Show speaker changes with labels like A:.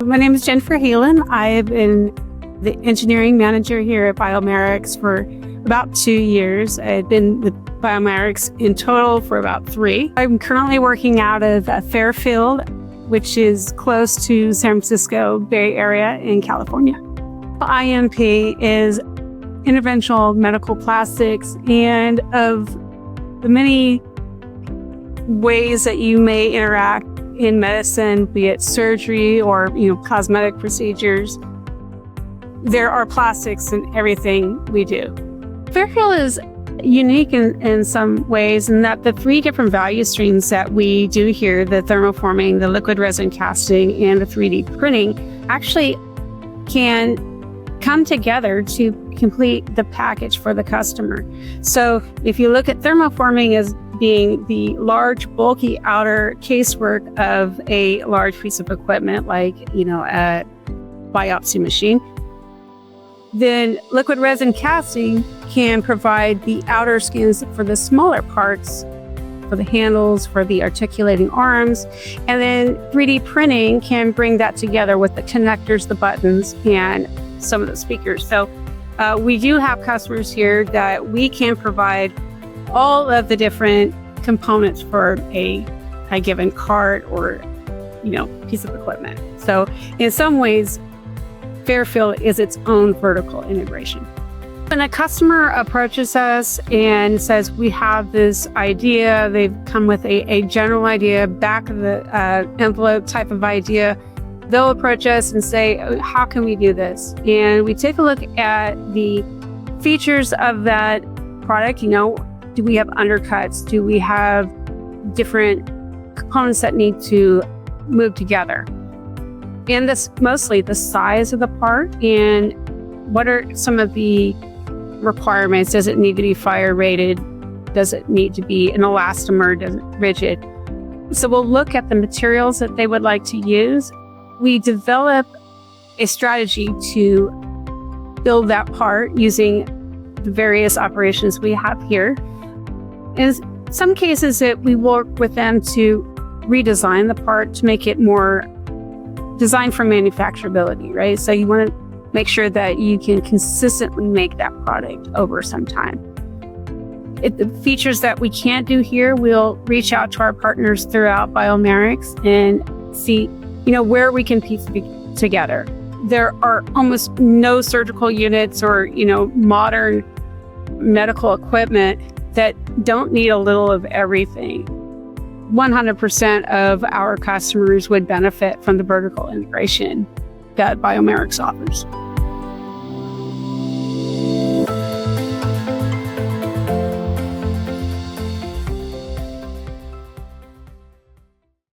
A: My name is Jennifer Heelan. I've been the Engineering Manager here at Biomerics for about 2 years. I've been with Biomerics in total for about 3. I'm currently working out of Fairfield, which is close to San Francisco Bay Area in California. IMP is interventional medical plastics, and of the many ways that you may interact in medicine, be it surgery or cosmetic procedures, there are plastics in everything we do. Fairfield is unique in some ways in that the 3 different value streams that we do here, the thermoforming, the liquid resin casting, and the 3D printing, actually can come together to complete the package for the customer. So if you look at thermoforming as being the large, bulky outer casework of a large piece of equipment like, a biopsy machine, then liquid resin casting can provide the outer skins for the smaller parts, for the handles, for the articulating arms, and then 3D printing can bring that together with the connectors, the buttons, and some of the speakers. So we do have customers here that we can provide all of the different components for a given cart or piece of equipment. So in some ways, Fairfield is its own vertical integration. When a customer approaches us and says, we have this idea, they've come with a general idea, back of the envelope type of idea, they'll approach us and say, how can we do this? And we take a look at the features of that product. Do we have undercuts? Do we have different components that need to move together? And this mostly the size of the part and what are some of the requirements. Does it need to be fire rated? Does it need to be an elastomer? Does it rigid? So we'll look at the materials that they would like to use. We develop a strategy to build that part using the various operations we have here. In some cases, we work with them to redesign the part to make it more designed for manufacturability, right? So you want to make sure that you can consistently make that product over some time. The features that we can't do here, we'll reach out to our partners throughout Biomerics and see, where we can piece it together. There are almost no surgical units or, modern medical equipment that don't need a little of everything. 100% of our customers would benefit from the vertical integration that Biomerics offers.